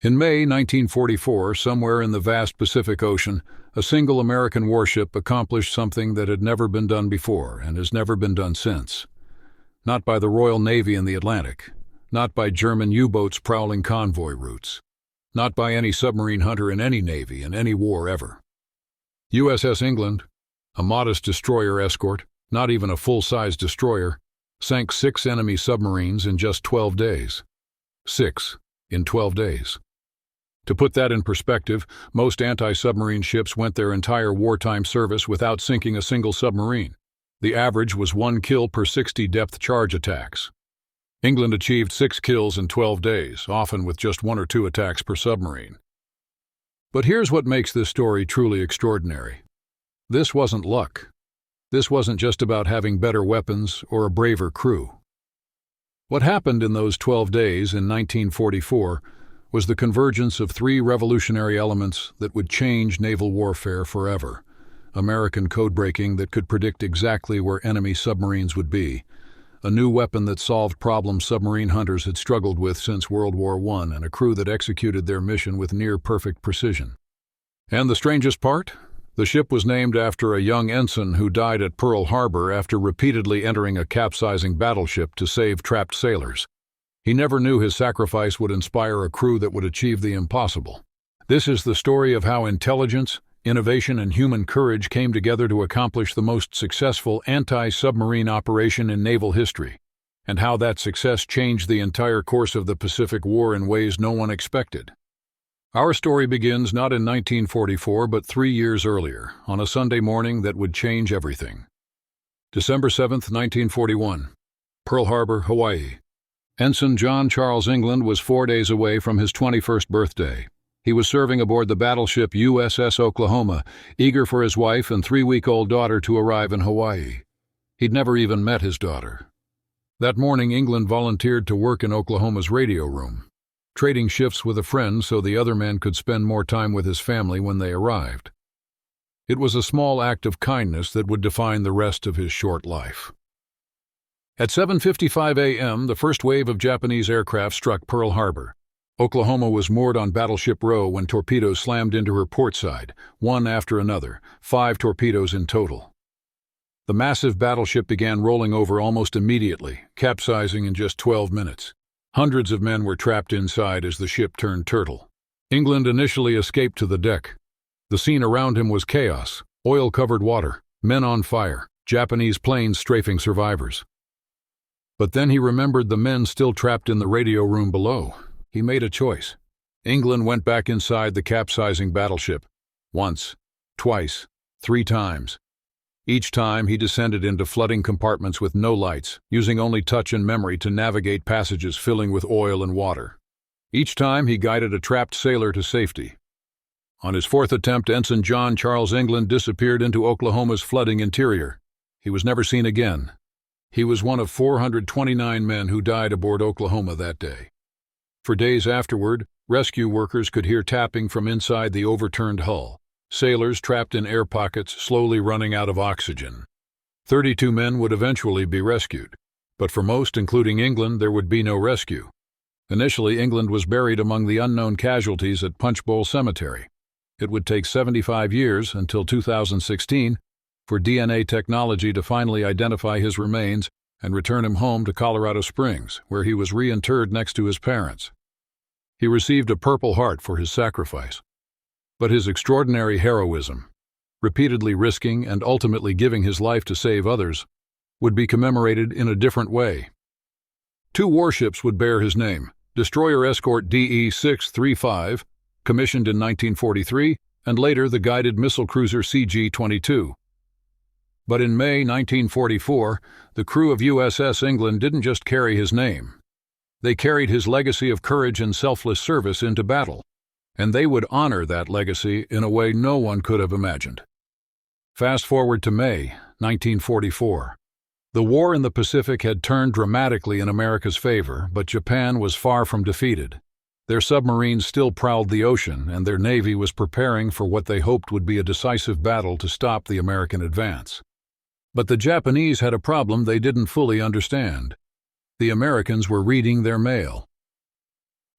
In May 1944, somewhere in the vast Pacific Ocean, a single American warship accomplished something that had never been done before and has never been done since. Not by the Royal Navy in the Atlantic, not by German U-boats prowling convoy routes, not by any submarine hunter in any navy in any war ever. USS England, a modest destroyer escort, not even a full-size destroyer, sank 6 enemy submarines in just 12 days. 6 in 12 days. To put that in perspective, most anti-submarine ships went their entire wartime service without sinking a single submarine. The average was 1 kill per 60 depth charge attacks. England achieved 6 kills in 12 days, often with just 1 or 2 attacks per submarine. But here's what makes this story truly extraordinary. This wasn't luck. This wasn't just about having better weapons or a braver crew. What happened in those 12 days in 1944 was the convergence of 3 revolutionary elements that would change naval warfare forever. American codebreaking that could predict exactly where enemy submarines would be. A new weapon that solved problems submarine hunters had struggled with since World War I, and a crew that executed their mission with near-perfect precision. And the strangest part? The ship was named after a young ensign who died at Pearl Harbor after repeatedly entering a capsizing battleship to save trapped sailors. He never knew his sacrifice would inspire a crew that would achieve the impossible. This is the story of how intelligence, innovation, and human courage came together to accomplish the most successful anti-submarine operation in naval history, and how that success changed the entire course of the Pacific War in ways no one expected. Our story begins not in 1944, but 3 years earlier, on a Sunday morning that would change everything. December 7, 1941, Pearl Harbor, Hawaii. Ensign John Charles England was 4 days away from his 21st birthday. He was serving aboard the battleship USS Oklahoma, eager for his wife and 3-week-old daughter to arrive in Hawaii. He'd never even met his daughter. That morning, England volunteered to work in Oklahoma's radio room, trading shifts with a friend so the other man could spend more time with his family when they arrived. It was a small act of kindness that would define the rest of his short life. At 7:55 a.m., the first wave of Japanese aircraft struck Pearl Harbor. Oklahoma was moored on Battleship Row when torpedoes slammed into her port side, one after another, 5 torpedoes in total. The massive battleship began rolling over almost immediately, capsizing in just 12 minutes. Hundreds of men were trapped inside as the ship turned turtle. England initially escaped to the deck. The scene around him was chaos, oil-covered water, men on fire, Japanese planes strafing survivors. But then he remembered the men still trapped in the radio room below. He made a choice. England went back inside the capsizing battleship. Once, twice, 3 times. Each time he descended into flooding compartments with no lights, using only touch and memory to navigate passages filling with oil and water. Each time he guided a trapped sailor to safety. On his 4th attempt, Ensign John Charles England disappeared into Oklahoma's flooding interior. He was never seen again. He was one of 429 men who died aboard Oklahoma that day. For days afterward, rescue workers could hear tapping from inside the overturned hull, sailors trapped in air pockets slowly running out of oxygen. 32 men would eventually be rescued, but for most, including England, there would be no rescue. Initially, England was buried among the unknown casualties at Punch Bowl Cemetery. It would take 75 years, until 2016, for DNA technology to finally identify his remains and return him home to Colorado Springs, where he was reinterred next to his parents. He received a Purple Heart for his sacrifice. But his extraordinary heroism, repeatedly risking and ultimately giving his life to save others, would be commemorated in a different way. 2 warships would bear his name: destroyer escort DE-635, commissioned in 1943, and later the guided missile cruiser CG-22. But in May 1944, the crew of USS England didn't just carry his name. They carried his legacy of courage and selfless service into battle, and they would honor that legacy in a way no one could have imagined. Fast forward to May 1944. The war in the Pacific had turned dramatically in America's favor, but Japan was far from defeated. Their submarines still prowled the ocean, and their navy was preparing for what they hoped would be a decisive battle to stop the American advance. But the Japanese had a problem they didn't fully understand. The Americans were reading their mail.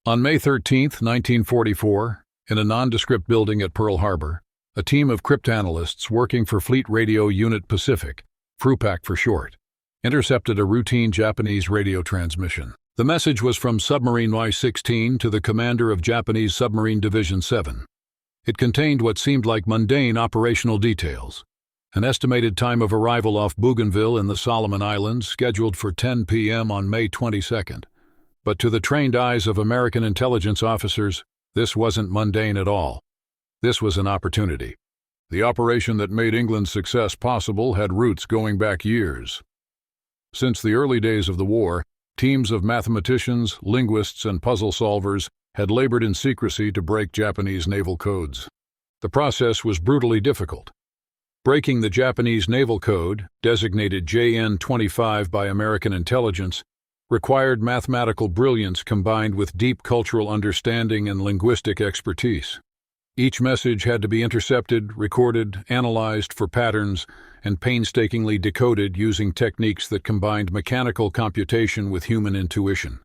On May 13, 1944, in a nondescript building at Pearl Harbor, a team of cryptanalysts working for Fleet Radio Unit Pacific, FRUPAC for short, intercepted a routine Japanese radio transmission. The message was from Submarine Y-16 to the commander of Japanese Submarine Division 7. It contained what seemed like mundane operational details. An estimated time of arrival off Bougainville in the Solomon Islands scheduled for 10 p.m. on May 22nd. But to the trained eyes of American intelligence officers, this wasn't mundane at all. This was an opportunity. The operation that made England's success possible had roots going back years. Since the early days of the war, teams of mathematicians, linguists, and puzzle solvers had labored in secrecy to break Japanese naval codes. The process was brutally difficult. Breaking the Japanese naval code, designated JN-25 by American intelligence, required mathematical brilliance combined with deep cultural understanding and linguistic expertise. Each message had to be intercepted, recorded, analyzed for patterns, and painstakingly decoded using techniques that combined mechanical computation with human intuition.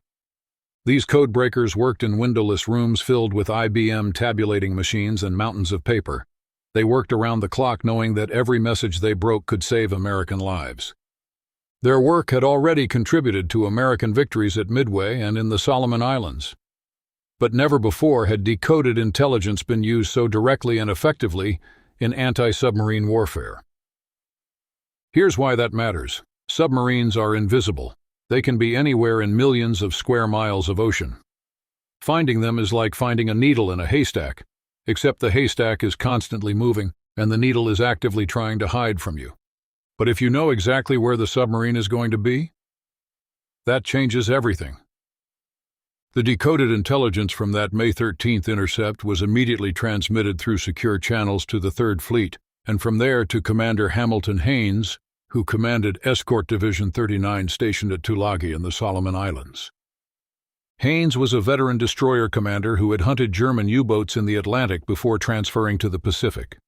These codebreakers worked in windowless rooms filled with IBM tabulating machines and mountains of paper. They worked around the clock knowing that every message they broke could save American lives. Their work had already contributed to American victories at Midway and in the Solomon Islands. But never before had decoded intelligence been used so directly and effectively in anti-submarine warfare. Here's why that matters. Submarines are invisible. They can be anywhere in millions of square miles of ocean. Finding them is like finding a needle in a haystack, except the haystack is constantly moving and the needle is actively trying to hide from you. But if you know exactly where the submarine is going to be, that changes everything. The decoded intelligence from that May 13th intercept was immediately transmitted through secure channels to the 3rd Fleet, and from there to Commander Hamilton Haines, who commanded Escort Division 39 stationed at Tulagi in the Solomon Islands. Haines was a veteran destroyer commander who had hunted German U-boats in the Atlantic before transferring to the Pacific.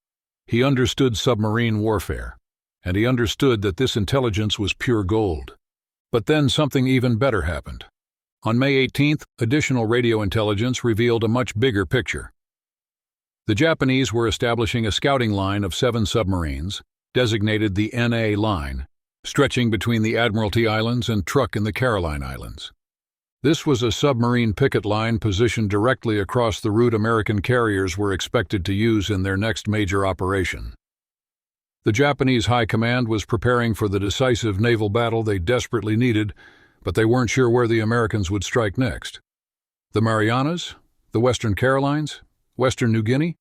He understood submarine warfare, and he understood that this intelligence was pure gold. But then something even better happened. On May 18th, additional radio intelligence revealed a much bigger picture. The Japanese were establishing a scouting line of 7 submarines, designated the NA Line, stretching between the Admiralty Islands and Truk in the Caroline Islands. This was a submarine picket line positioned directly across the route American carriers were expected to use in their next major operation. The Japanese High Command was preparing for the decisive naval battle they desperately needed, but they weren't sure where the Americans would strike next. The Marianas? The Western Carolines? Western New Guinea?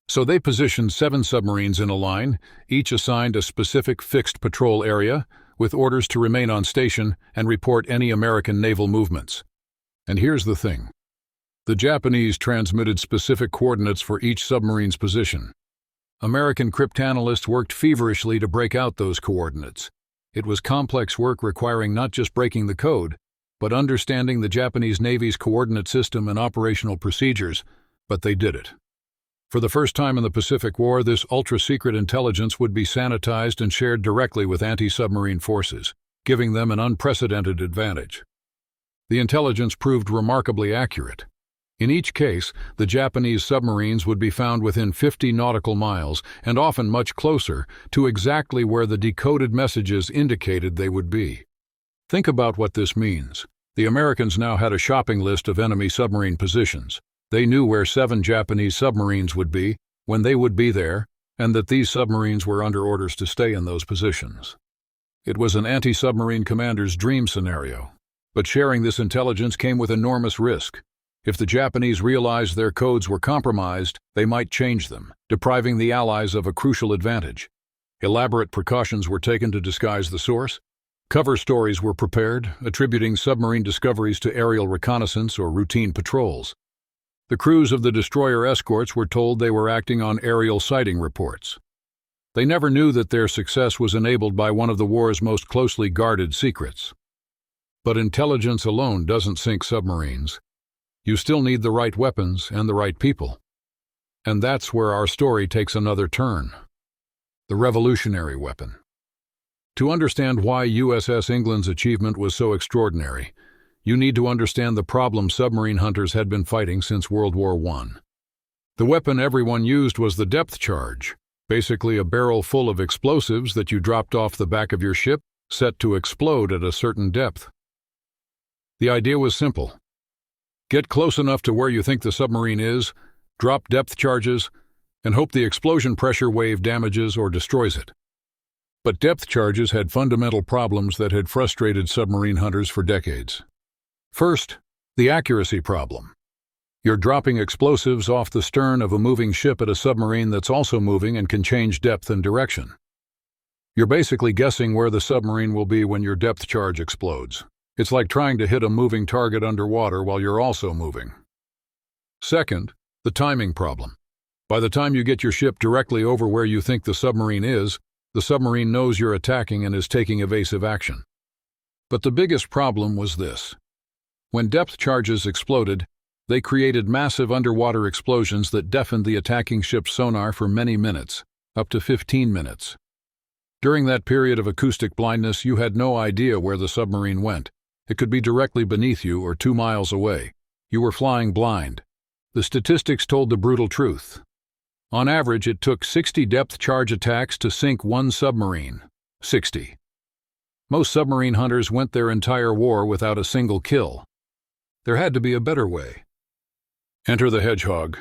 So they positioned 7 submarines in a line, each assigned a specific fixed patrol area, with orders to remain on station and report any American naval movements. And here's the thing. The Japanese transmitted specific coordinates for each submarine's position. American cryptanalysts worked feverishly to break out those coordinates. It was complex work requiring not just breaking the code, but understanding the Japanese Navy's coordinate system and operational procedures, but they did it. For the first time in the Pacific War, this ultra-secret intelligence would be sanitized and shared directly with anti-submarine forces, giving them an unprecedented advantage. The intelligence proved remarkably accurate. In each case, the Japanese submarines would be found within 50 nautical miles, and often much closer, to exactly where the decoded messages indicated they would be. Think about what this means. The Americans now had a shopping list of enemy submarine positions. They knew where 7 Japanese submarines would be, when they would be there, and that these submarines were under orders to stay in those positions. It was an anti-submarine commander's dream scenario, but sharing this intelligence came with enormous risk. If the Japanese realized their codes were compromised, they might change them, depriving the Allies of a crucial advantage. Elaborate precautions were taken to disguise the source. Cover stories were prepared, attributing submarine discoveries to aerial reconnaissance or routine patrols. The crews of the destroyer escorts were told they were acting on aerial sighting reports. They never knew that their success was enabled by one of the war's most closely guarded secrets. But intelligence alone doesn't sink submarines. You still need the right weapons and the right people. And that's where our story takes another turn. The revolutionary weapon. To understand why USS England's achievement was so extraordinary, you need to understand the problem submarine hunters had been fighting since World War I. The weapon everyone used was the depth charge, basically a barrel full of explosives that you dropped off the back of your ship, set to explode at a certain depth. The idea was simple. Get close enough to where you think the submarine is, drop depth charges, and hope the explosion pressure wave damages or destroys it. But depth charges had fundamental problems that had frustrated submarine hunters for decades. First, the accuracy problem. You're dropping explosives off the stern of a moving ship at a submarine that's also moving and can change depth and direction. You're basically guessing where the submarine will be when your depth charge explodes. It's like trying to hit a moving target underwater while you're also moving. Second, the timing problem. By the time you get your ship directly over where you think the submarine is, the submarine knows you're attacking and is taking evasive action. But the biggest problem was this. When depth charges exploded, they created massive underwater explosions that deafened the attacking ship's sonar for many minutes, up to 15 minutes. During that period of acoustic blindness, you had no idea where the submarine went. It could be directly beneath you or 2 miles away. You were flying blind. The statistics told the brutal truth. On average, it took 60 depth charge attacks to sink one submarine. 60. Most submarine hunters went their entire war without a single kill. There had to be a better way. Enter the Hedgehog.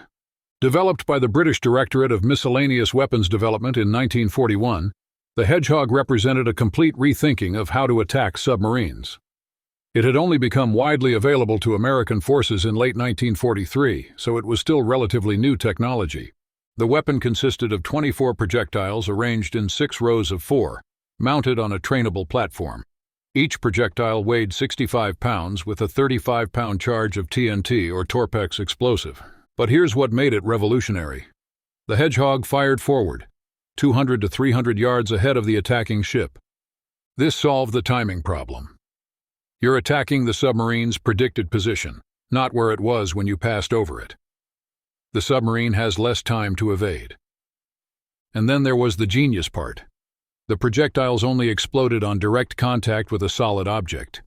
Developed by the British Directorate of Miscellaneous Weapons Development in 1941, the Hedgehog represented a complete rethinking of how to attack submarines. It had only become widely available to American forces in late 1943, so it was still relatively new technology. The weapon consisted of 24 projectiles arranged in 6 rows of 4, mounted on a trainable platform. Each projectile weighed 65 pounds with a 35-pound charge of TNT or Torpex explosive. But here's what made it revolutionary. The Hedgehog fired forward, 200 to 300 yards ahead of the attacking ship. This solved the timing problem. You're attacking the submarine's predicted position, not where it was when you passed over it. The submarine has less time to evade. And then there was the genius part. The projectiles only exploded on direct contact with a solid object.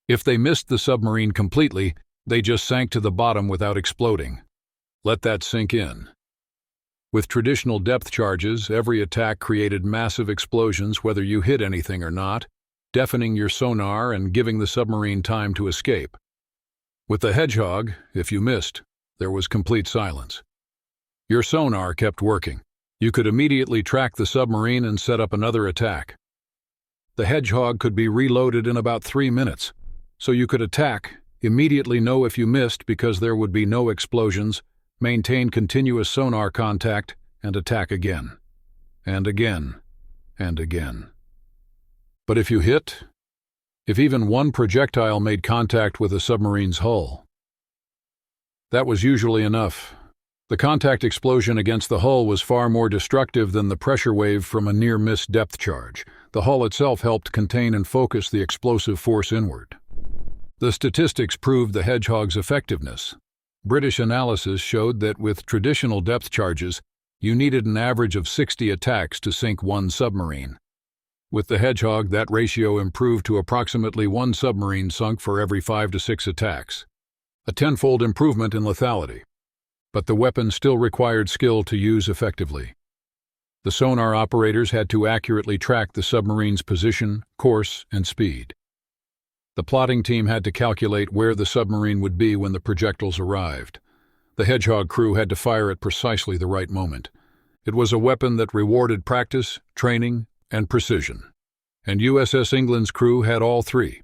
If they missed the submarine completely, they just sank to the bottom without exploding. Let that sink in. With traditional depth charges, every attack created massive explosions whether you hit anything or not, deafening your sonar and giving the submarine time to escape. With the Hedgehog, if you missed, there was complete silence. Your sonar kept working. You could immediately track the submarine and set up another attack. The Hedgehog could be reloaded in about 3 minutes, so you could attack, immediately know if you missed because there would be no explosions, maintain continuous sonar contact, and attack again. And again. And again. But if you hit, if even one projectile made contact with a submarine's hull, that was usually enough. The contact explosion against the hull was far more destructive than the pressure wave from a near-miss depth charge. The hull itself helped contain and focus the explosive force inward. The statistics proved the Hedgehog's effectiveness. British analysis showed that with traditional depth charges, you needed an average of 60 attacks to sink one submarine. With the Hedgehog, that ratio improved to approximately 1 submarine sunk for every 5 to 6 attacks. A tenfold improvement in lethality. But the weapon still required skill to use effectively. The sonar operators had to accurately track the submarine's position, course, and speed. The plotting team had to calculate where the submarine would be when the projectiles arrived. The Hedgehog crew had to fire at precisely the right moment. It was a weapon that rewarded practice, training, and precision. And USS England's crew had all three.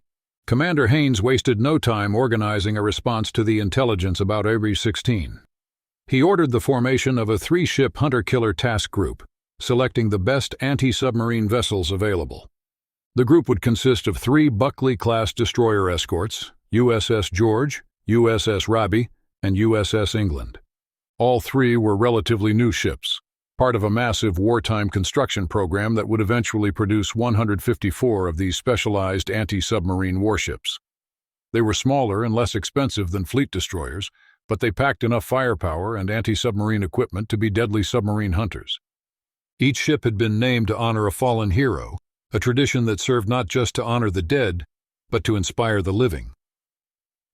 Commander Haynes wasted no time organizing a response to the intelligence about Avery 16. He ordered the formation of a 3-ship hunter-killer task group, selecting the best anti-submarine vessels available. The group would consist of 3 Buckley-class destroyer escorts, USS George, USS Raby, and USS England. All 3 were relatively new ships, part of a massive wartime construction program that would eventually produce 154 of these specialized anti-submarine warships. They were smaller and less expensive than fleet destroyers, but they packed enough firepower and anti-submarine equipment to be deadly submarine hunters. Each ship had been named to honor a fallen hero, a tradition that served not just to honor the dead, but to inspire the living.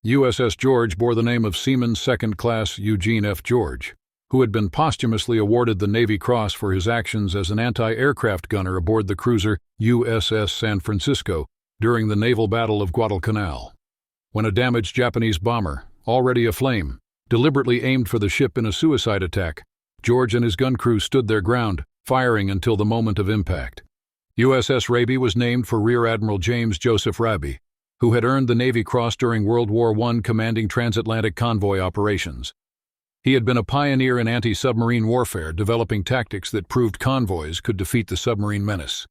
USS George bore the name of Seaman Second Class Eugene F. George, who had been posthumously awarded the Navy Cross for his actions as an anti-aircraft gunner aboard the cruiser USS San Francisco during the naval battle of Guadalcanal, when a damaged Japanese bomber, already aflame, deliberately aimed for the ship in a suicide attack. George and his gun crew stood their ground, firing until the moment of impact. USS Raby was named for Rear Admiral James Joseph Raby, who had earned the Navy Cross during World War I commanding transatlantic convoy operations. He had been a pioneer in anti-submarine warfare, developing tactics that proved convoys could defeat the submarine menace.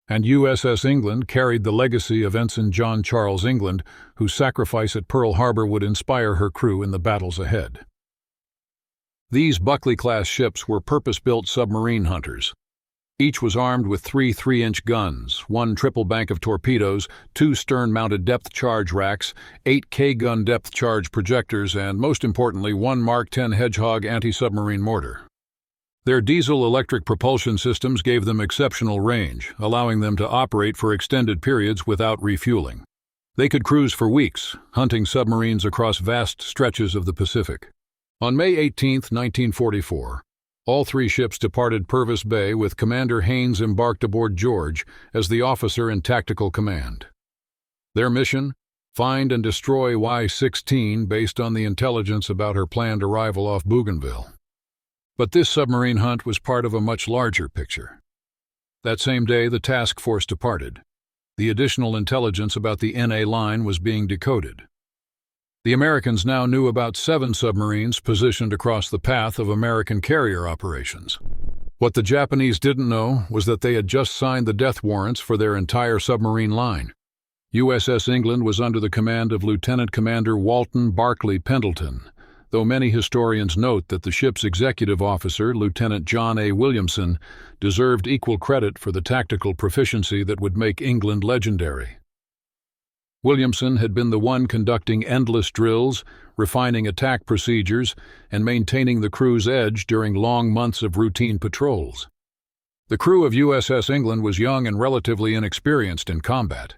And USS England carried the legacy of Ensign John Charles England, whose sacrifice at Pearl Harbor would inspire her crew in the battles ahead. These Buckley-class ships were purpose-built submarine hunters. Each was armed with 3 3-inch guns, 1 triple bank of torpedoes, 2 stern-mounted depth charge racks, 8 K-gun depth charge projectors, and, most importantly, 1 Mark 10 Hedgehog anti-submarine mortar. Their diesel-electric propulsion systems gave them exceptional range, allowing them to operate for extended periods without refueling. They could cruise for weeks, hunting submarines across vast stretches of the Pacific. On May 18, 1944, all 3 ships departed Purvis Bay with Commander Haynes embarked aboard George as the officer in tactical command. Their mission? Find and destroy Y-16 based on the intelligence about her planned arrival off Bougainville. But this submarine hunt was part of a much larger picture. That same day, the task force departed. The additional intelligence about the NA line was being decoded. The Americans now knew about 7 submarines positioned across the path of American carrier operations. What the Japanese didn't know was that they had just signed the death warrants for their entire submarine line. USS England was under the command of Lieutenant Commander Walton Barclay Pendleton, though many historians note that the ship's executive officer, Lieutenant John A. Williamson, deserved equal credit for the tactical proficiency that would make England legendary. Williamson had been the one conducting endless drills, refining attack procedures, and maintaining the crew's edge during long months of routine patrols. The crew of USS England was young and relatively inexperienced in combat,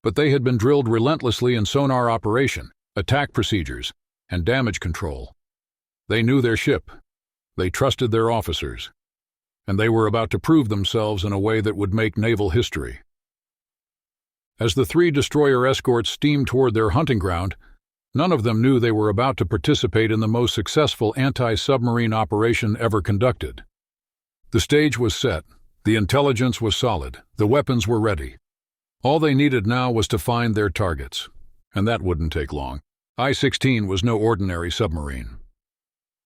but they had been drilled relentlessly in sonar operation, attack procedures, and damage control. They knew their ship, they trusted their officers, and they were about to prove themselves in a way that would make naval history. As the 3 destroyer escorts steamed toward their hunting ground, none of them knew they were about to participate in the most successful anti-submarine operation ever conducted. The stage was set, the intelligence was solid, the weapons were ready. All they needed now was to find their targets, and that wouldn't take long. I-16 was no ordinary submarine.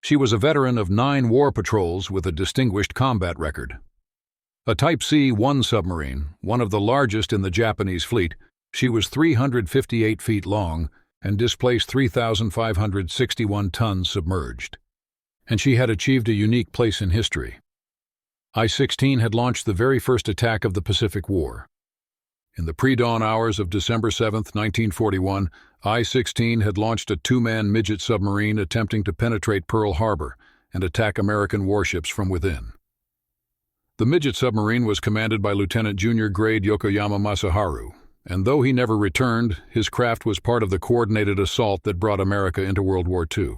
She was a veteran of 9 war patrols with a distinguished combat record. A Type C-1 submarine, one of the largest in the Japanese fleet, she was 358 feet long and displaced 3,561 tons submerged. And she had achieved a unique place in history. I-16 had launched the very first attack of the Pacific War. In the pre-dawn hours of December 7, 1941, I-16 had launched a 2-man midget submarine attempting to penetrate Pearl Harbor and attack American warships from within. The midget submarine was commanded by Lieutenant Junior Grade Yokoyama Masaharu, and though he never returned, his craft was part of the coordinated assault that brought America into World War II.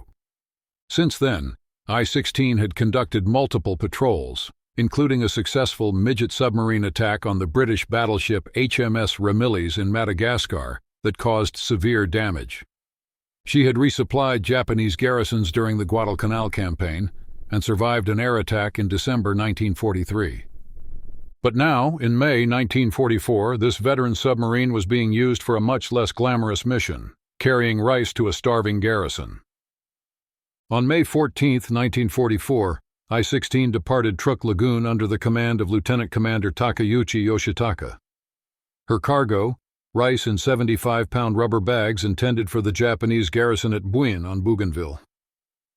Since then, I-16 had conducted multiple patrols, including a successful midget submarine attack on the British battleship HMS Ramillies in Madagascar that caused severe damage. She had resupplied Japanese garrisons during the Guadalcanal campaign and survived an air attack in December 1943. But now, in May 1944, this veteran submarine was being used for a much less glamorous mission, carrying rice to a starving garrison. On May 14, 1944, I-16 departed Truk Lagoon under the command of Lieutenant Commander Takeuchi Yoshitaka. Her cargo, rice in 75-pound rubber bags intended for the Japanese garrison at Buin on Bougainville.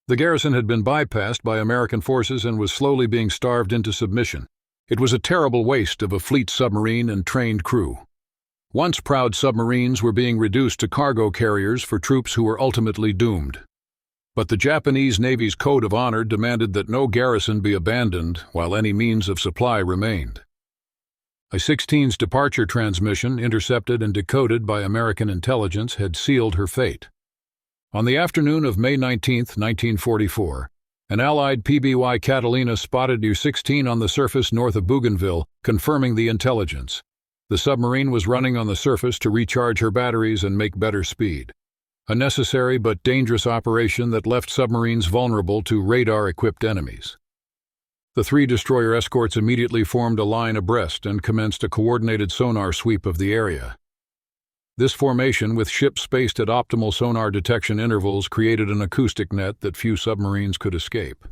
The garrison had been bypassed by American forces and was slowly being starved into submission. It was a terrible waste of a fleet submarine and trained crew. Once proud submarines were being reduced to cargo carriers for troops who were ultimately doomed. But the Japanese Navy's code of honor demanded that no garrison be abandoned while any means of supply remained. I-16's departure transmission, intercepted and decoded by American intelligence, had sealed her fate. On the afternoon of May 19, 1944, an Allied PBY Catalina spotted U-16 on the surface north of Bougainville, confirming the intelligence. The submarine was running on the surface to recharge her batteries and make better speed. A necessary but dangerous operation that left submarines vulnerable to radar-equipped enemies. The three destroyer escorts immediately formed a line abreast and commenced a coordinated sonar sweep of the area. This formation, with ships spaced at optimal sonar detection intervals, created an acoustic net that few submarines could escape.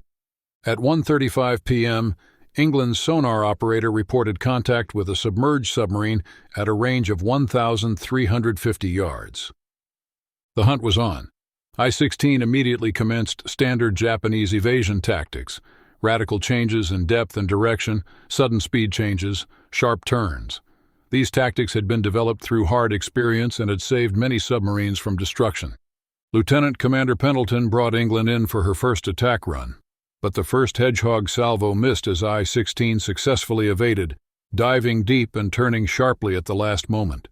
At 1:35 p.m., England's sonar operator reported contact with a submerged submarine at a range of 1,350 yards. The hunt was on. I-16 immediately commenced standard Japanese evasion tactics: radical changes in depth and direction, sudden speed changes, sharp turns. These tactics had been developed through hard experience and had saved many submarines from destruction. Lieutenant Commander Pendleton brought England in for her first attack run, but the first Hedgehog salvo missed as I-16 successfully evaded, diving deep and turning sharply at the last moment.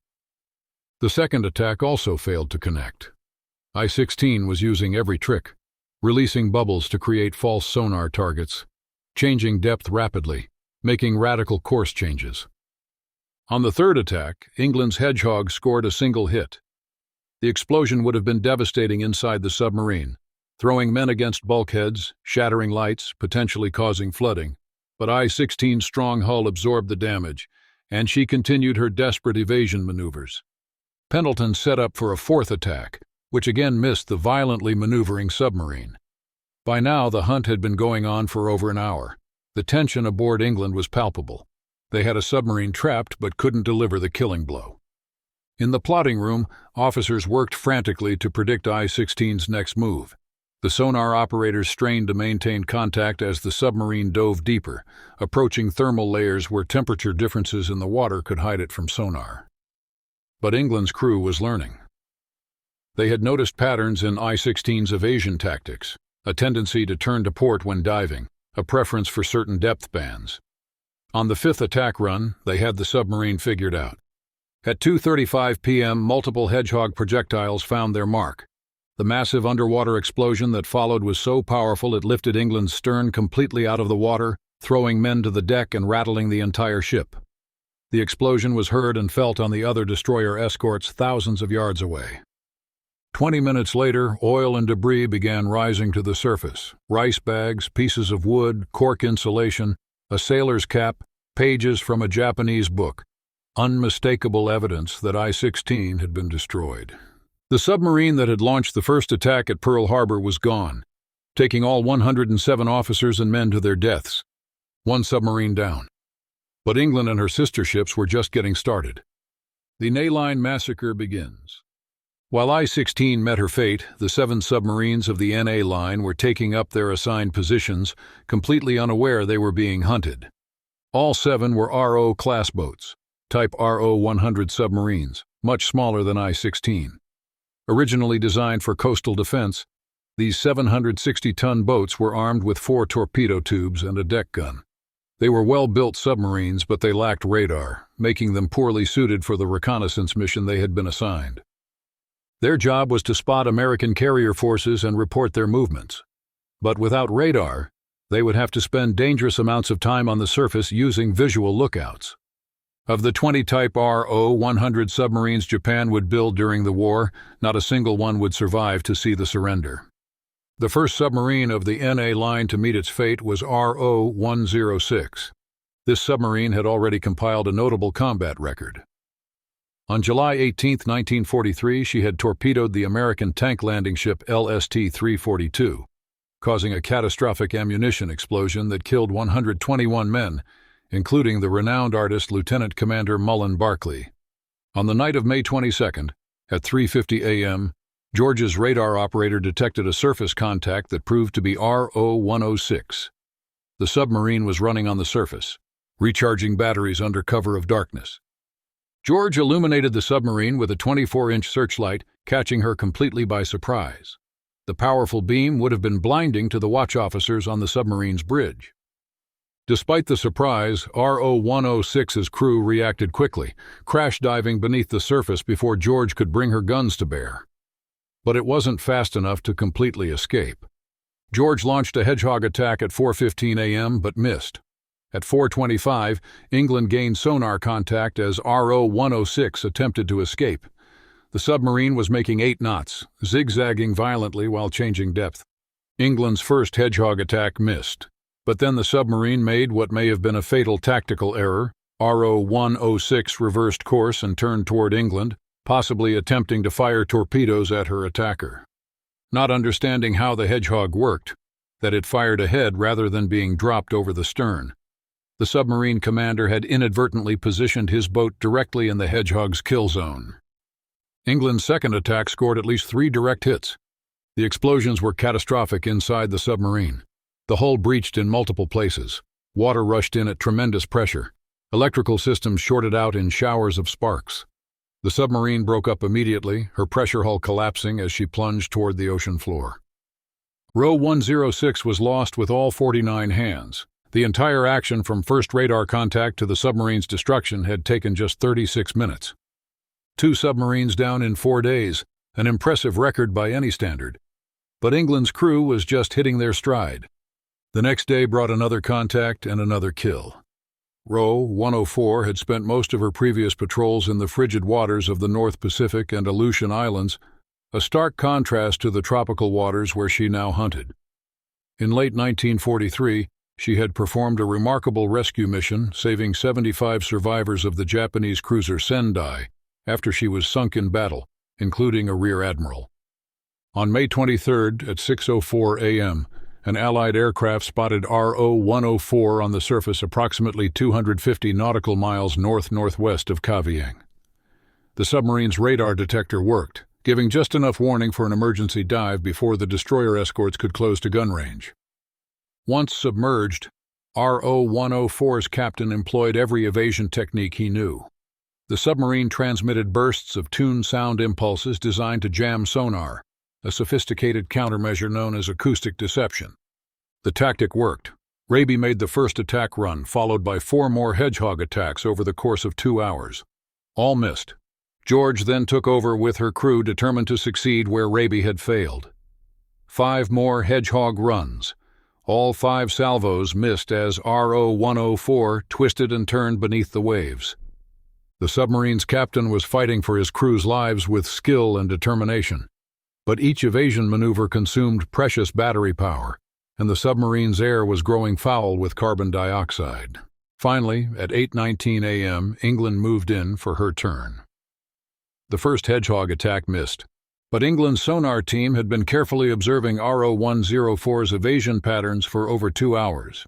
The second attack also failed to connect. I-16 was using every trick, releasing bubbles to create false sonar targets, changing depth rapidly, making radical course changes. On the third attack, England's Hedgehog scored a single hit. The explosion would have been devastating inside the submarine, throwing men against bulkheads, shattering lights, potentially causing flooding. But I-16's strong hull absorbed the damage, and she continued her desperate evasion maneuvers. Pendleton set up for a fourth attack, which again missed the violently maneuvering submarine. By now, the hunt had been going on for over an hour. The tension aboard England was palpable. They had a submarine trapped but couldn't deliver the killing blow. In the plotting room, officers worked frantically to predict I-16's next move. The sonar operators strained to maintain contact as the submarine dove deeper, approaching thermal layers where temperature differences in the water could hide it from sonar. But England's crew was learning. They had noticed patterns in I-16's evasion tactics: a tendency to turn to port when diving, a preference for certain depth bands. On the fifth attack run, they had the submarine figured out. At 2:35 p.m., multiple Hedgehog projectiles found their mark. The massive underwater explosion that followed was so powerful it lifted England's stern completely out of the water, throwing men to the deck and rattling the entire ship. The explosion was heard and felt on the other destroyer escorts thousands of yards away. 20 minutes later, oil and debris began rising to the surface: rice bags, pieces of wood, cork insulation, a sailor's cap, pages from a Japanese book. Unmistakable evidence that I-16 had been destroyed. The submarine that had launched the first attack at Pearl Harbor was gone, taking all 107 officers and men to their deaths. One submarine down. But England and her sister ships were just getting started. The Nay Line massacre begins. While I-16 met her fate, the 7 submarines of the NA line were taking up their assigned positions, completely unaware they were being hunted. All 7 were RO-class boats, type RO-100 submarines, much smaller than I-16. Originally designed for coastal defense, these 760-ton boats were armed with 4 torpedo tubes and a deck gun. They were well-built submarines, but they lacked radar, making them poorly suited for the reconnaissance mission they had been assigned. Their job was to spot American carrier forces and report their movements. But without radar, they would have to spend dangerous amounts of time on the surface using visual lookouts. Of the 20 type RO-100 submarines Japan would build during the war, not a single one would survive to see the surrender. The first submarine of the NA line to meet its fate was RO-106. This submarine had already compiled a notable combat record. On July 18, 1943, she had torpedoed the American tank landing ship LST-342, causing a catastrophic ammunition explosion that killed 121 men, including the renowned artist Lieutenant Commander Mullen Barclay. On the night of May 22nd, at 3:50 a.m., Georgia's radar operator detected a surface contact that proved to be RO-106. The submarine was running on the surface, recharging batteries under cover of darkness. George illuminated the submarine with a 24-inch searchlight, catching her completely by surprise. The powerful beam would have been blinding to the watch officers on the submarine's bridge. Despite the surprise, RO-106's crew reacted quickly, crash diving beneath the surface before George could bring her guns to bear. But it wasn't fast enough to completely escape. George launched a Hedgehog attack at 4:15 a.m. but missed. At 4:25, England gained sonar contact as RO-106 attempted to escape. The submarine was making 8 knots, zigzagging violently while changing depth. England's first Hedgehog attack missed, but then the submarine made what may have been a fatal tactical error. RO-106 reversed course and turned toward England, possibly attempting to fire torpedoes at her attacker. Not understanding how the Hedgehog worked, that it fired ahead rather than being dropped over the stern. The submarine commander had inadvertently positioned his boat directly in the Hedgehog's kill zone. England's second attack scored at least 3 direct hits. The explosions were catastrophic inside the submarine. The hull breached in multiple places. Water rushed in at tremendous pressure. Electrical systems shorted out in showers of sparks. The submarine broke up immediately, her pressure hull collapsing as she plunged toward the ocean floor. RO-106 was lost with all 49 hands. The entire action from first radar contact to the submarine's destruction had taken just 36 minutes. 2 submarines down in 4 days, an impressive record by any standard. But England's crew was just hitting their stride. The next day brought another contact and another kill. RO-104 had spent most of her previous patrols in the frigid waters of the North Pacific and Aleutian Islands, a stark contrast to the tropical waters where she now hunted. In late 1943, she had performed a remarkable rescue mission, saving 75 survivors of the Japanese cruiser Sendai after she was sunk in battle, including a rear admiral. On May 23 at 6:04 a.m., an Allied aircraft spotted RO-104 on the surface approximately 250 nautical miles north-northwest of Kavieng. The submarine's radar detector worked, giving just enough warning for an emergency dive before the destroyer escorts could close to gun range. Once submerged, RO-104's captain employed every evasion technique he knew. The submarine transmitted bursts of tuned sound impulses designed to jam sonar, a sophisticated countermeasure known as acoustic deception. The tactic worked. Raby made the first attack run, followed by 4 more Hedgehog attacks over the course of 2 hours. All missed. George then took over with her crew determined to succeed where Raby had failed. 5 more Hedgehog runs. All 5 salvos missed as RO-104 twisted and turned beneath the waves. The submarine's captain was fighting for his crew's lives with skill and determination. But each evasion maneuver consumed precious battery power, and the submarine's air was growing foul with carbon dioxide. Finally, at 8:19 a.m., England moved in for her turn. The first Hedgehog attack missed, but England's sonar team had been carefully observing RO-104's evasion patterns for over 2 hours.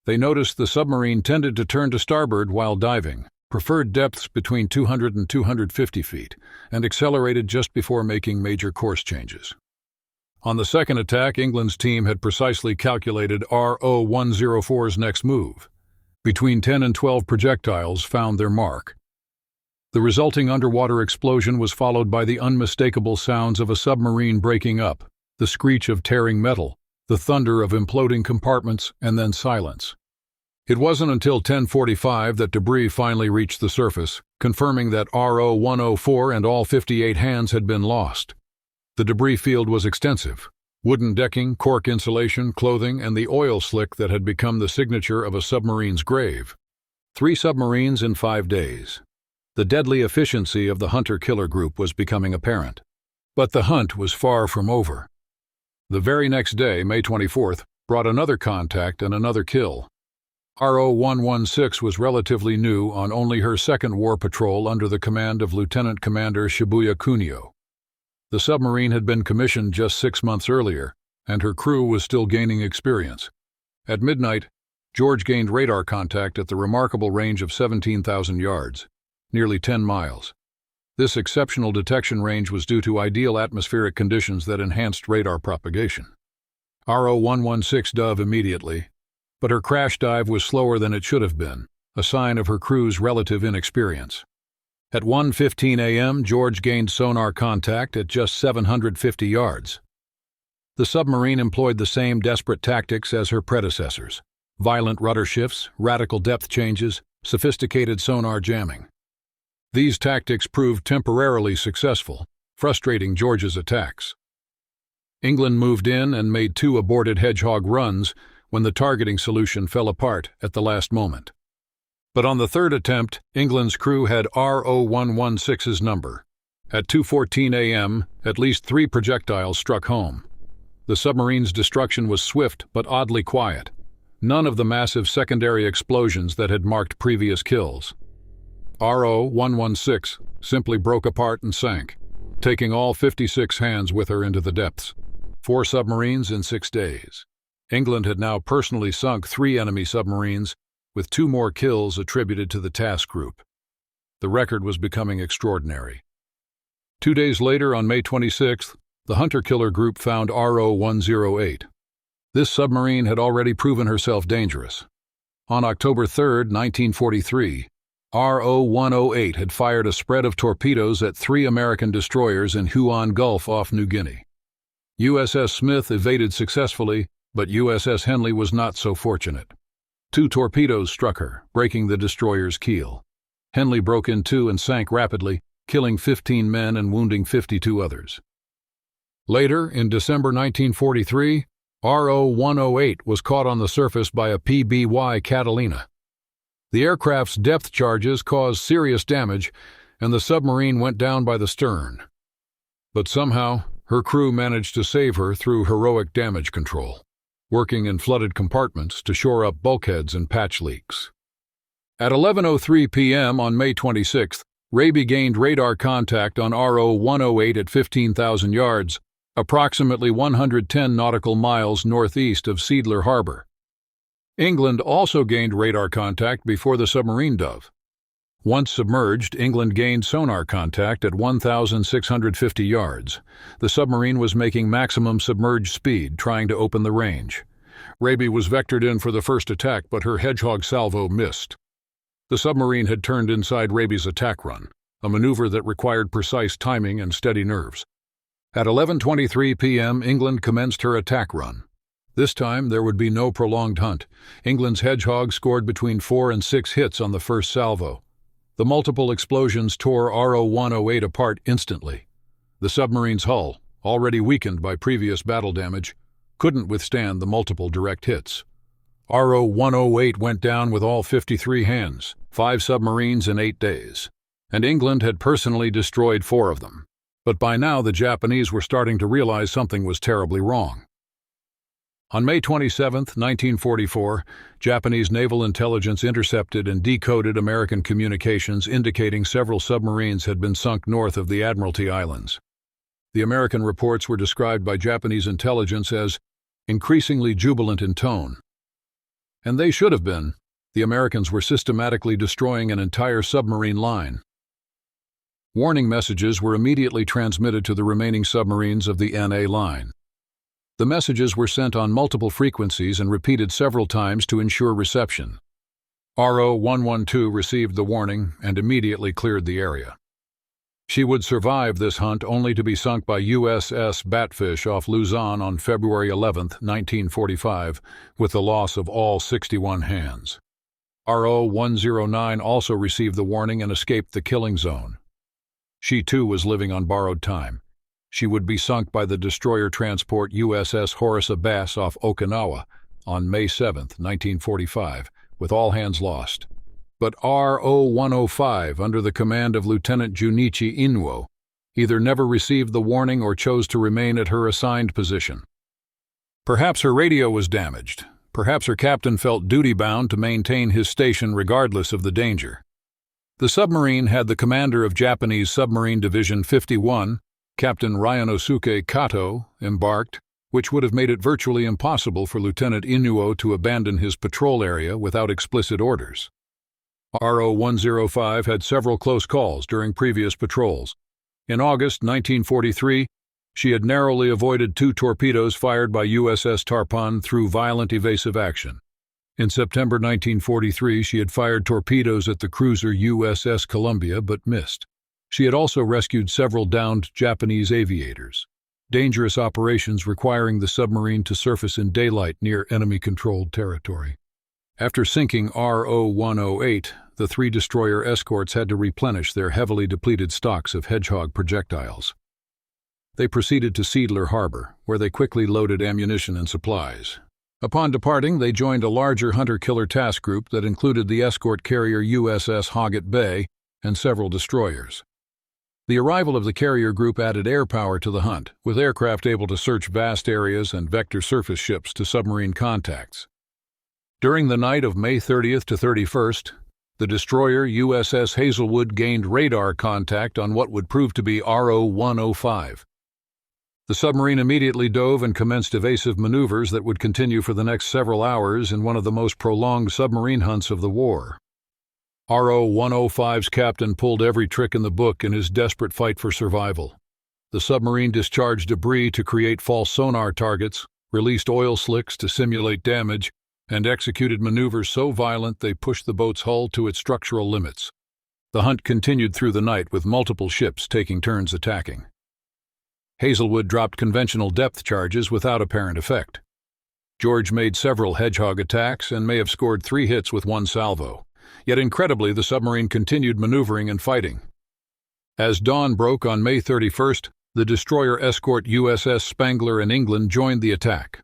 They noticed the submarine tended to turn to starboard while diving, preferred depths between 200 and 250 feet, and accelerated just before making major course changes. On the second attack, England's team had precisely calculated RO-104's next move. Between 10 and 12 projectiles found their mark. The resulting underwater explosion was followed by the unmistakable sounds of a submarine breaking up, the screech of tearing metal, the thunder of imploding compartments, and then silence. It wasn't until 10:45 that debris finally reached the surface, confirming that RO-104 and all 58 hands had been lost. The debris field was extensive: wooden decking, cork insulation, clothing, and the oil slick that had become the signature of a submarine's grave. 3 submarines in 5 days. The deadly efficiency of the hunter-killer group was becoming apparent. But the hunt was far from over. The very next day, May 24th, brought another contact and another kill. RO-116 was relatively new on only her second war patrol under the command of Lieutenant Commander Shibuya Kunio. The submarine had been commissioned just 6 months earlier, and her crew was still gaining experience. At midnight, George gained radar contact at the remarkable range of 17,000 yards, nearly 10 miles. This exceptional detection range was due to ideal atmospheric conditions that enhanced radar propagation. RO-116 dove immediately, but her crash dive was slower than it should have been, a sign of her crew's relative inexperience. At 1:15 a.m., George gained sonar contact at just 750 yards. The submarine employed the same desperate tactics as her predecessors: violent rudder shifts, radical depth changes, sophisticated sonar jamming. These tactics proved temporarily successful, frustrating Georgia's attacks. England moved in and made 2 aborted Hedgehog runs when the targeting solution fell apart at the last moment. But on the 3rd attempt, England's crew had RO-116's number. At 2:14 a.m., at least 3 projectiles struck home. The submarine's destruction was swift but oddly quiet. None of the massive secondary explosions that had marked previous kills. RO-116 simply broke apart and sank, taking all 56 hands with her into the depths. 4 submarines in 6 days. England had now personally sunk 3 enemy submarines, with 2 more kills attributed to the task group. The record was becoming extraordinary. 2 days later, on May 26th, the hunter-killer group found RO-108. This submarine had already proven herself dangerous. On October 3, 1943, RO-108 had fired a spread of torpedoes at 3 American destroyers in Huon Gulf off New Guinea. USS Smith evaded successfully, but USS Henley was not so fortunate. 2 torpedoes struck her, breaking the destroyer's keel. Henley broke in 2 and sank rapidly, killing 15 men and wounding 52 others. Later, in December 1943, RO-108 was caught on the surface by a PBY Catalina. The aircraft's depth charges caused serious damage, and the submarine went down by the stern. But somehow, her crew managed to save her through heroic damage control, working in flooded compartments to shore up bulkheads and patch leaks. At 11:03 p.m. on May 26th, Raby gained radar contact on RO-108 at 15,000 yards, approximately 110 nautical miles northeast of Seidler Harbor. England also gained radar contact before the submarine dove. Once submerged, England gained sonar contact at 1,650 yards. The submarine was making maximum submerged speed, trying to open the range. Raby was vectored in for the first attack, but her Hedgehog salvo missed. The submarine had turned inside Raby's attack run, a maneuver that required precise timing and steady nerves. At 11:23 p.m., England commenced her attack run. This time, there would be no prolonged hunt. England's Hedgehog scored between 4 and 6 hits on the first salvo. The multiple explosions tore RO-108 apart instantly. The submarine's hull, already weakened by previous battle damage, couldn't withstand the multiple direct hits. RO-108 went down with all 53 hands, 5 submarines in 8 days, and England had personally destroyed 4 of them. But by now the Japanese were starting to realize something was terribly wrong. On May 27, 1944, Japanese naval intelligence intercepted and decoded American communications indicating several submarines had been sunk north of the Admiralty Islands. The American reports were described by Japanese intelligence as increasingly jubilant in tone. And they should have been. The Americans were systematically destroying an entire submarine line. Warning messages were immediately transmitted to the remaining submarines of the NA line. The messages were sent on multiple frequencies and repeated several times to ensure reception. RO-112 received the warning and immediately cleared the area. She would survive this hunt only to be sunk by USS Batfish off Luzon on February 11, 1945, with the loss of all 61 hands. RO-109 also received the warning and escaped the killing zone. She too was living on borrowed time. She would be sunk by the destroyer transport USS Horace Bass off Okinawa on May 7, 1945, with all hands lost. But RO-105, under the command of Lieutenant Junichi Inuo, either never received the warning or chose to remain at her assigned position. Perhaps her radio was damaged. Perhaps her captain felt duty-bound to maintain his station regardless of the danger. The submarine had the commander of Japanese Submarine Division 51, Captain Ryanosuke Kato, embarked, which would have made it virtually impossible for Lieutenant Inuo to abandon his patrol area without explicit orders. RO-105 had several close calls during previous patrols. In August 1943, she had narrowly avoided 2 torpedoes fired by USS Tarpon through violent evasive action. In September 1943, she had fired torpedoes at the cruiser USS Columbia but missed. She had also rescued several downed Japanese aviators. Dangerous operations requiring the submarine to surface in daylight near enemy-controlled territory. After sinking RO-108, the three destroyer escorts had to replenish their heavily depleted stocks of Hedgehog projectiles. They proceeded to Seidler Harbor, where they quickly loaded ammunition and supplies. Upon departing, they joined a larger hunter-killer task group that included the escort carrier USS Hoggett Bay and several destroyers. The arrival of the carrier group added air power to the hunt, with aircraft able to search vast areas and vector surface ships to submarine contacts. During the night of May 30th to 31st, the destroyer USS Hazelwood gained radar contact on what would prove to be RO-105. The submarine immediately dove and commenced evasive maneuvers that would continue for the next several hours in one of the most prolonged submarine hunts of the war. RO-105's captain pulled every trick in the book in his desperate fight for survival. The submarine discharged debris to create false sonar targets, released oil slicks to simulate damage, and executed maneuvers so violent they pushed the boat's hull to its structural limits. The hunt continued through the night with multiple ships taking turns attacking. Hazelwood dropped conventional depth charges without apparent effect. George made several Hedgehog attacks and may have scored 3 hits with 1 salvo. Yet incredibly, the submarine continued maneuvering and fighting. As dawn broke on May 31st, the destroyer escort USS Spangler in England joined the attack.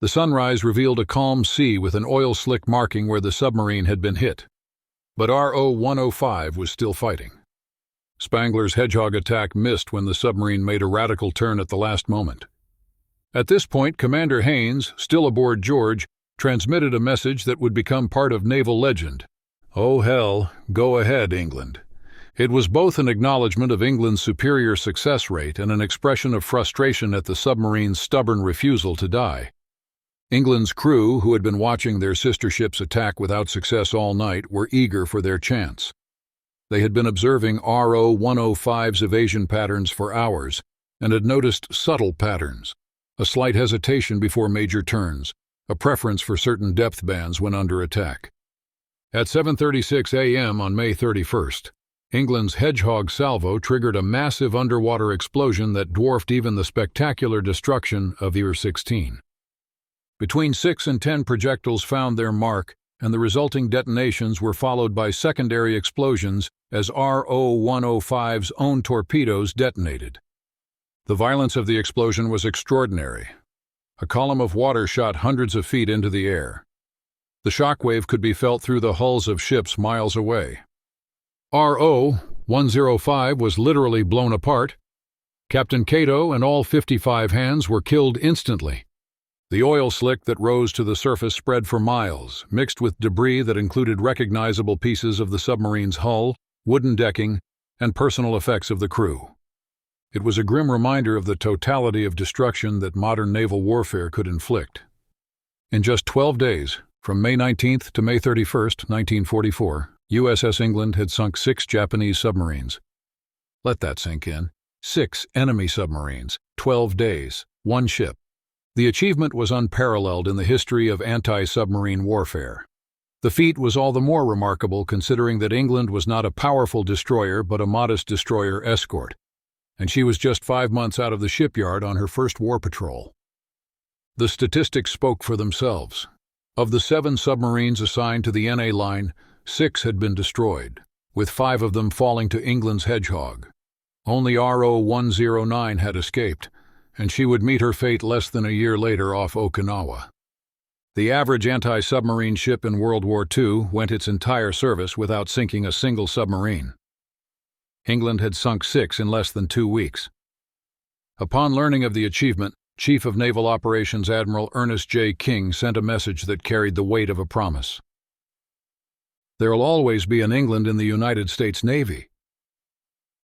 The sunrise revealed a calm sea with an oil slick marking where the submarine had been hit. But RO-105 was still fighting. Spangler's Hedgehog attack missed when the submarine made a radical turn at the last moment. At this point, Commander Haynes, still aboard George, transmitted a message that would become part of naval legend. "Oh hell, go ahead, England." It was both an acknowledgement of England's superior success rate and an expression of frustration at the submarine's stubborn refusal to die. England's crew, who had been watching their sister ships attack without success all night, were eager for their chance. They had been observing RO-105's evasion patterns for hours and had noticed subtle patterns, a slight hesitation before major turns, a preference for certain depth bands when under attack. At 7:36 a.m. on May 31st, England's Hedgehog salvo triggered a massive underwater explosion that dwarfed even the spectacular destruction of UR-16. Between 6 and 10 projectiles found their mark, and the resulting detonations were followed by secondary explosions as RO-105's own torpedoes detonated. The violence of the explosion was extraordinary. A column of water shot hundreds of feet into the air. The shockwave could be felt through the hulls of ships miles away. RO-105 was literally blown apart. Captain Cato and all 55 hands were killed instantly. The oil slick that rose to the surface spread for miles, mixed with debris that included recognizable pieces of the submarine's hull, wooden decking, and personal effects of the crew. It was a grim reminder of the totality of destruction that modern naval warfare could inflict. In just 12 days, from May 19th to May 31st, 1944, USS England had sunk 6 Japanese submarines. Let that sink in. 6 enemy submarines, 12 days, 1 ship. The achievement was unparalleled in the history of anti-submarine warfare. The feat was all the more remarkable considering that England was not a powerful destroyer but a modest destroyer escort, and she was just 5 months out of the shipyard on her first war patrol. The statistics spoke for themselves. Of the 7 submarines assigned to the NA line, 6 had been destroyed, with 5 of them falling to England's Hedgehog. Only RO-109 had escaped, and she would meet her fate less than a year later off Okinawa. The average anti-submarine ship in World War II went its entire service without sinking a single submarine. England had sunk 6 in less than 2 weeks. Upon learning of the achievement, Chief of Naval Operations Admiral Ernest J. King sent a message that carried the weight of a promise. "There'll always be an England in the United States Navy."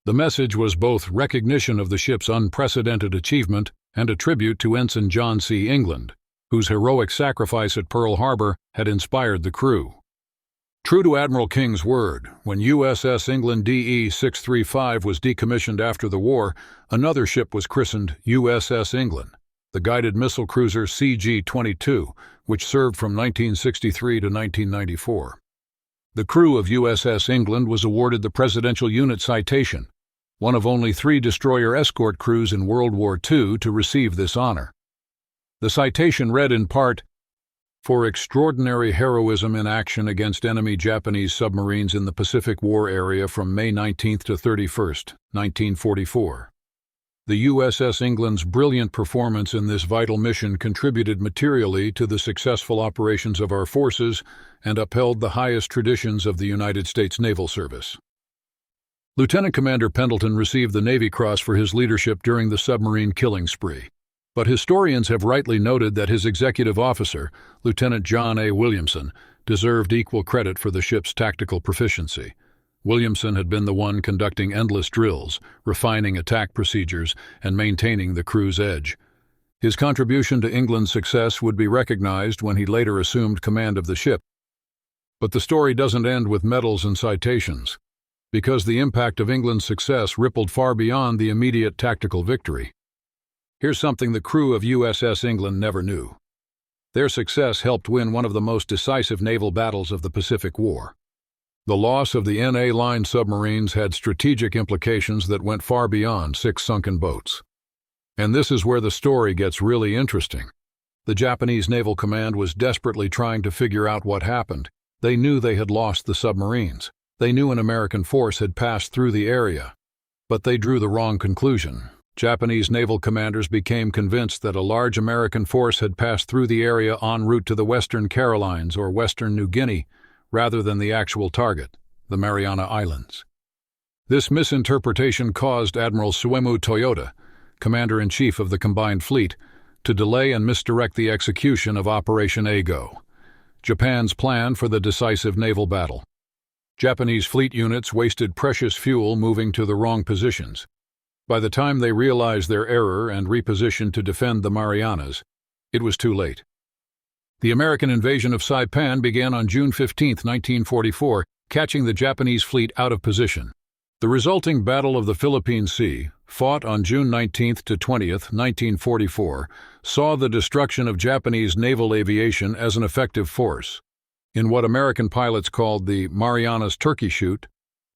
The message was both recognition of the ship's unprecedented achievement and a tribute to Ensign John C. England, whose heroic sacrifice at Pearl Harbor had inspired the crew. True to Admiral King's word, when USS England DE-635 was decommissioned after the war, another ship was christened USS England, the guided missile cruiser CG-22, which served from 1963 to 1994. The crew of USS England was awarded the Presidential Unit Citation, one of only 3 destroyer escort crews in World War II to receive this honor. The citation read in part, for extraordinary heroism in action against enemy Japanese submarines in the Pacific War area from May 19 to 31, 1944. The USS England's brilliant performance in this vital mission contributed materially to the successful operations of our forces and upheld the highest traditions of the United States Naval Service. Lieutenant Commander Pendleton received the Navy Cross for his leadership during the submarine killing spree, but historians have rightly noted that his executive officer, Lieutenant John A. Williamson, deserved equal credit for the ship's tactical proficiency. Williamson had been the one conducting endless drills, refining attack procedures, and maintaining the crew's edge. His contribution to England's success would be recognized when he later assumed command of the ship. But the story doesn't end with medals and citations, because the impact of England's success rippled far beyond the immediate tactical victory. Here's something the crew of USS England never knew. Their success helped win one of the most decisive naval battles of the Pacific War. The loss of the NA Line submarines had strategic implications that went far beyond 6 sunken boats. And this is where the story gets really interesting. The Japanese Naval Command was desperately trying to figure out what happened. They knew they had lost the submarines. They knew an American force had passed through the area. But they drew the wrong conclusion. Japanese naval commanders became convinced that a large American force had passed through the area en route to the Western Carolines or Western New Guinea, rather than the actual target, the Mariana Islands. This misinterpretation caused Admiral Suemu Toyota, Commander-in-Chief of the Combined Fleet, to delay and misdirect the execution of Operation Ago, Japan's plan for the decisive naval battle. Japanese fleet units wasted precious fuel moving to the wrong positions. By the time they realized their error and repositioned to defend the Marianas, it was too late. The American invasion of Saipan began on June 15, 1944, catching the Japanese fleet out of position. The resulting Battle of the Philippine Sea, fought on June 19 to 20, 1944, saw the destruction of Japanese naval aviation as an effective force. In what American pilots called the Marianas Turkey Shoot,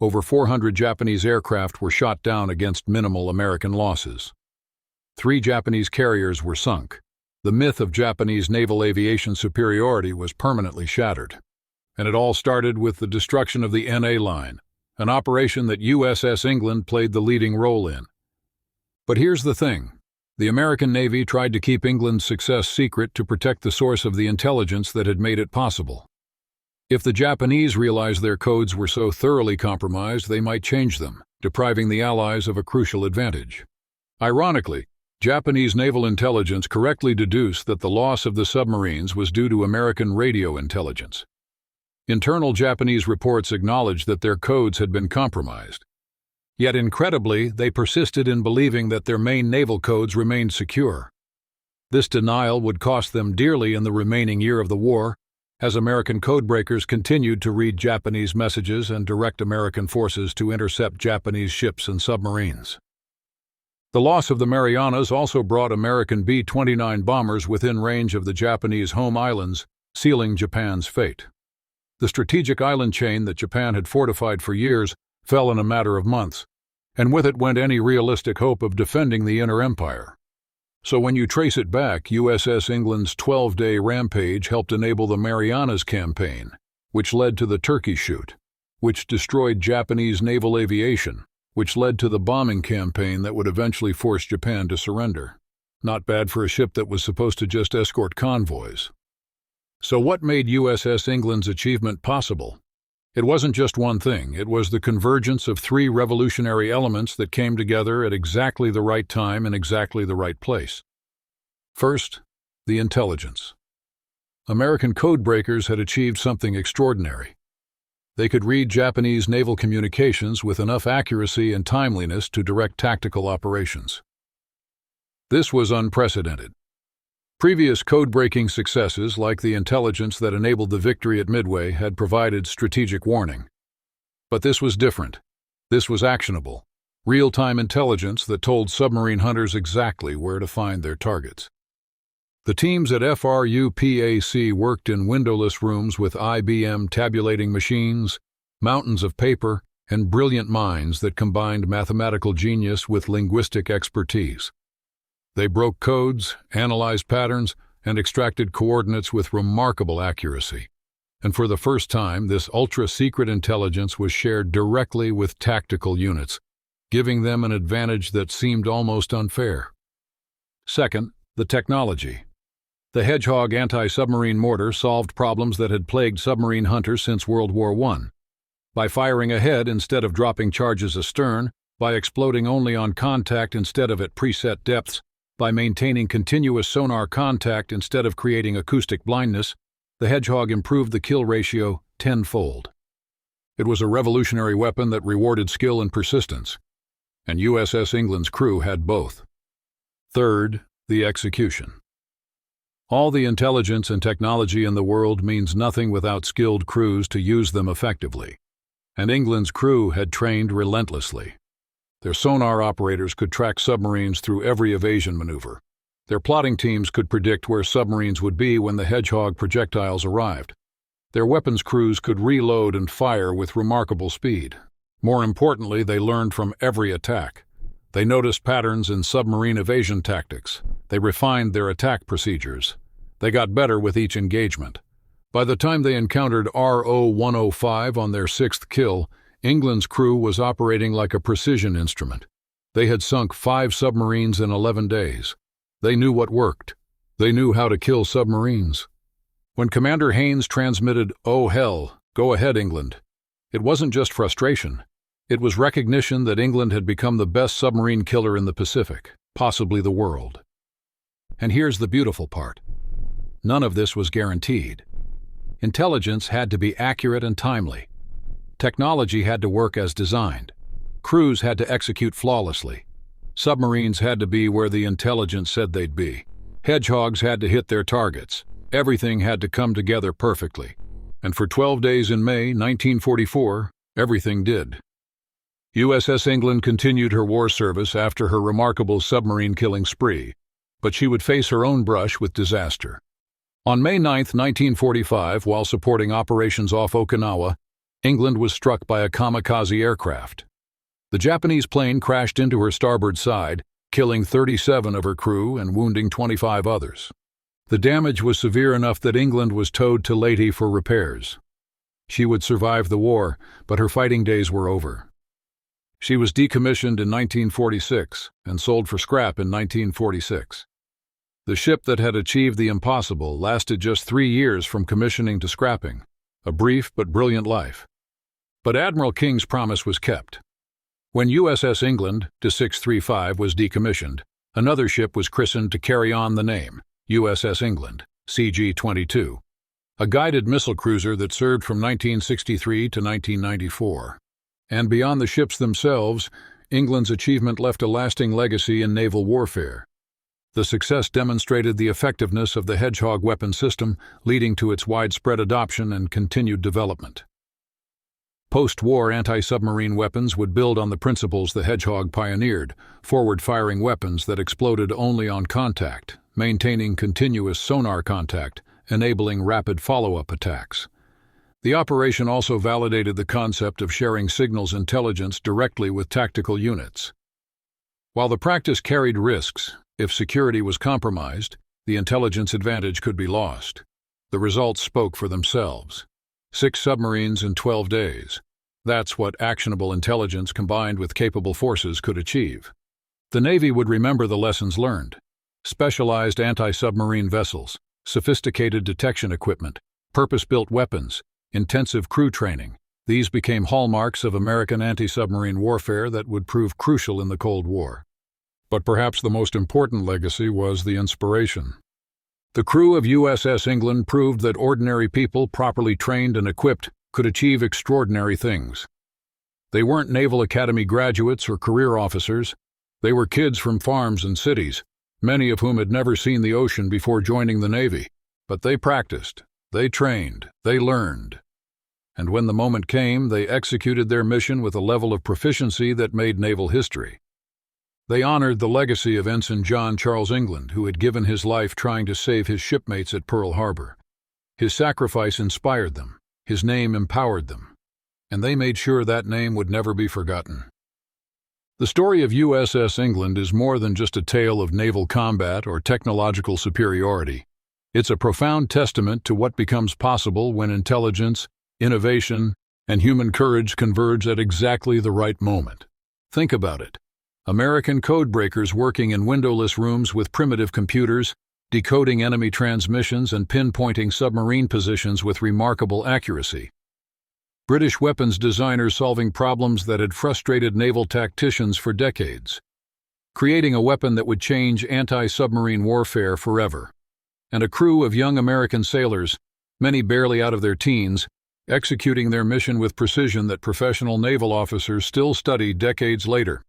over 400 Japanese aircraft were shot down against minimal American losses. 3 Japanese carriers were sunk. The myth of Japanese naval aviation superiority was permanently shattered. And it all started with the destruction of the NA Line, an operation that USS England played the leading role in. But here's the thing. The American Navy tried to keep England's success secret to protect the source of the intelligence that had made it possible. If the Japanese realized their codes were so thoroughly compromised, they might change them, depriving the Allies of a crucial advantage. Ironically, Japanese naval intelligence correctly deduced that the loss of the submarines was due to American radio intelligence. Internal Japanese reports acknowledged that their codes had been compromised. Yet incredibly, they persisted in believing that their main naval codes remained secure. This denial would cost them dearly in the remaining year of the war, as American codebreakers continued to read Japanese messages and direct American forces to intercept Japanese ships and submarines. The loss of the Marianas also brought American B-29 bombers within range of the Japanese home islands, sealing Japan's fate. The strategic island chain that Japan had fortified for years fell in a matter of months, and with it went any realistic hope of defending the inner empire. So when you trace it back, USS England's 12-day rampage helped enable the Marianas campaign, which led to the Turkey Shoot, which destroyed Japanese naval aviation, which led to the bombing campaign that would eventually force Japan to surrender. Not bad for a ship that was supposed to just escort convoys. So what made USS England's achievement possible? It wasn't just one thing. It was the convergence of 3 revolutionary elements that came together at exactly the right time in exactly the right place. First, the intelligence. American codebreakers had achieved something extraordinary. They could read Japanese naval communications with enough accuracy and timeliness to direct tactical operations. This was unprecedented. Previous code-breaking successes, like the intelligence that enabled the victory at Midway, had provided strategic warning. But this was different. This was actionable, real-time intelligence that told submarine hunters exactly where to find their targets. The teams at FRUPAC worked in windowless rooms with IBM tabulating machines, mountains of paper, and brilliant minds that combined mathematical genius with linguistic expertise. They broke codes, analyzed patterns, and extracted coordinates with remarkable accuracy. And for the first time, this ultra-secret intelligence was shared directly with tactical units, giving them an advantage that seemed almost unfair. Second, the technology. The Hedgehog anti-submarine mortar solved problems that had plagued submarine hunters since World War I. By firing ahead instead of dropping charges astern, by exploding only on contact instead of at preset depths, by maintaining continuous sonar contact instead of creating acoustic blindness, the Hedgehog improved the kill ratio tenfold. It was a revolutionary weapon that rewarded skill and persistence, and USS England's crew had both. Third, the execution. All the intelligence and technology in the world means nothing without skilled crews to use them effectively, and England's crew had trained relentlessly. Their sonar operators could track submarines through every evasion maneuver. Their plotting teams could predict where submarines would be when the Hedgehog projectiles arrived. Their weapons crews could reload and fire with remarkable speed. More importantly, they learned from every attack. They noticed patterns in submarine evasion tactics. They refined their attack procedures. They got better with each engagement. By the time they encountered RO-105 on their sixth kill, England's crew was operating like a precision instrument. They had sunk 5 submarines in 11 days. They knew what worked. They knew how to kill submarines. When Commander Haynes transmitted, "Oh hell, go ahead, England," it wasn't just frustration. It was recognition that England had become the best submarine killer in the Pacific, possibly the world. And here's the beautiful part. None of this was guaranteed. Intelligence had to be accurate and timely. Technology had to work as designed. Crews had to execute flawlessly. Submarines had to be where the intelligence said they'd be. Hedgehogs had to hit their targets. Everything had to come together perfectly. And for 12 days in May 1944, everything did. USS England continued her war service after her remarkable submarine killing spree, but she would face her own brush with disaster. On May 9, 1945, while supporting operations off Okinawa, England was struck by a kamikaze aircraft. The Japanese plane crashed into her starboard side, killing 37 of her crew and wounding 25 others. The damage was severe enough that England was towed to Leyte for repairs. She would survive the war, but her fighting days were over. She was decommissioned in 1946 and sold for scrap in 1946. The ship that had achieved the impossible lasted just 3 years from commissioning to scrapping, a brief but brilliant life. But Admiral King's promise was kept. When USS England DE-635 was decommissioned, another ship was christened to carry on the name, USS England, CG-22, a guided missile cruiser that served from 1963 to 1994. And beyond the ships themselves, England's achievement left a lasting legacy in naval warfare. The success demonstrated the effectiveness of the Hedgehog weapon system, leading to its widespread adoption and continued development. Post-war anti-submarine weapons would build on the principles the Hedgehog pioneered, forward-firing weapons that exploded only on contact, maintaining continuous sonar contact, enabling rapid follow-up attacks. The operation also validated the concept of sharing signals intelligence directly with tactical units. While the practice carried risks, if security was compromised, the intelligence advantage could be lost. The results spoke for themselves. 6 submarines in 12 days. That's what actionable intelligence combined with capable forces could achieve. The Navy would remember the lessons learned. Specialized anti-submarine vessels, sophisticated detection equipment, purpose-built weapons, intensive crew training. These became hallmarks of American anti-submarine warfare that would prove crucial in the Cold War. But perhaps the most important legacy was the inspiration. The crew of USS England proved that ordinary people, properly trained and equipped, could achieve extraordinary things. They weren't Naval Academy graduates or career officers. They were kids from farms and cities, many of whom had never seen the ocean before joining the Navy. But they practiced, they trained, they learned. And when the moment came, they executed their mission with a level of proficiency that made naval history. They honored the legacy of Ensign John Charles England, who had given his life trying to save his shipmates at Pearl Harbor. His sacrifice inspired them, his name empowered them, and they made sure that name would never be forgotten. The story of USS England is more than just a tale of naval combat or technological superiority. It's a profound testament to what becomes possible when intelligence, innovation, and human courage converge at exactly the right moment. Think about it. American codebreakers working in windowless rooms with primitive computers, decoding enemy transmissions and pinpointing submarine positions with remarkable accuracy. British weapons designers solving problems that had frustrated naval tacticians for decades, creating a weapon that would change anti-submarine warfare forever. And a crew of young American sailors, many barely out of their teens, executing their mission with precision that professional naval officers still study decades later.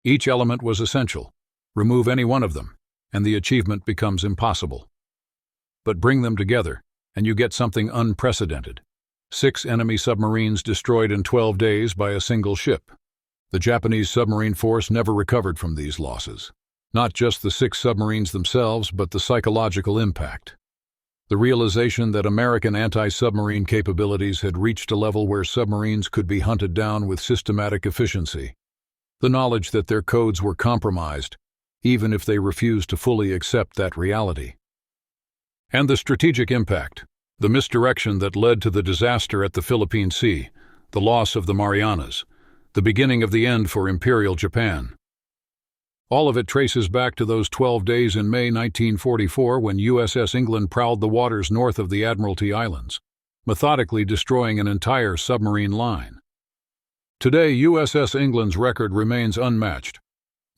Each element was essential. Remove any one of them, and the achievement becomes impossible. But bring them together, and you get something unprecedented. 6 enemy submarines destroyed in 12 days by a single ship. The Japanese submarine force never recovered from these losses. Not just the 6 submarines themselves, but the psychological impact. The realization that American anti-submarine capabilities had reached a level where submarines could be hunted down with systematic efficiency. The knowledge that their codes were compromised, even if they refused to fully accept that reality. And the strategic impact, the misdirection that led to the disaster at the Philippine Sea, the loss of the Marianas, the beginning of the end for Imperial Japan. All of it traces back to those 12 days in May 1944 when USS England prowled the waters north of the Admiralty Islands, methodically destroying an entire submarine line. Today, USS England's record remains unmatched.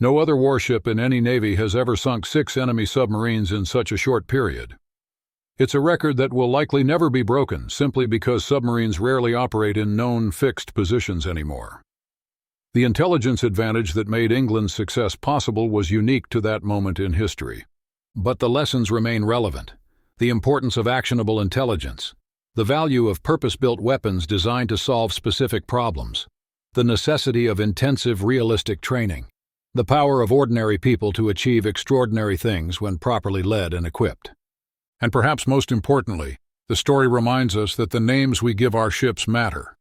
No other warship in any navy has ever sunk 6 enemy submarines in such a short period. It's a record that will likely never be broken simply because submarines rarely operate in known fixed positions anymore. The intelligence advantage that made England's success possible was unique to that moment in history. But the lessons remain relevant. The importance of actionable intelligence, the value of purpose-built weapons designed to solve specific problems, the necessity of intensive realistic training, the power of ordinary people to achieve extraordinary things when properly led and equipped. And perhaps most importantly, the story reminds us that the names we give our ships matter.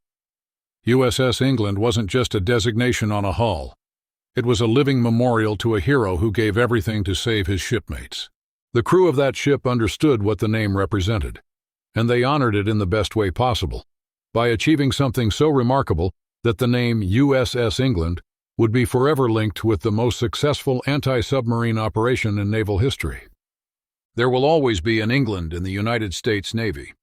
USS England wasn't just a designation on a hull. It was a living memorial to a hero who gave everything to save his shipmates. The crew of that ship understood what the name represented, and they honored it in the best way possible, by achieving something so remarkable that the name USS England would be forever linked with the most successful anti-submarine operation in naval history. There will always be an England in the United States Navy.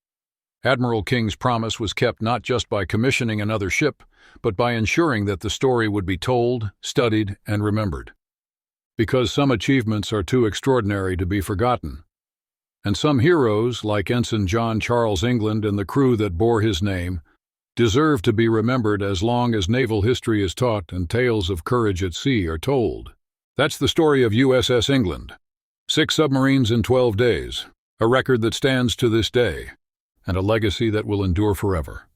Admiral King's promise was kept not just by commissioning another ship, but by ensuring that the story would be told, studied, and remembered. Because some achievements are too extraordinary to be forgotten. And some heroes, like Ensign John Charles England and the crew that bore his name, deserve to be remembered as long as naval history is taught and tales of courage at sea are told. That's the story of USS England. 6 submarines in 12 days, a record that stands to this day, and a legacy that will endure forever.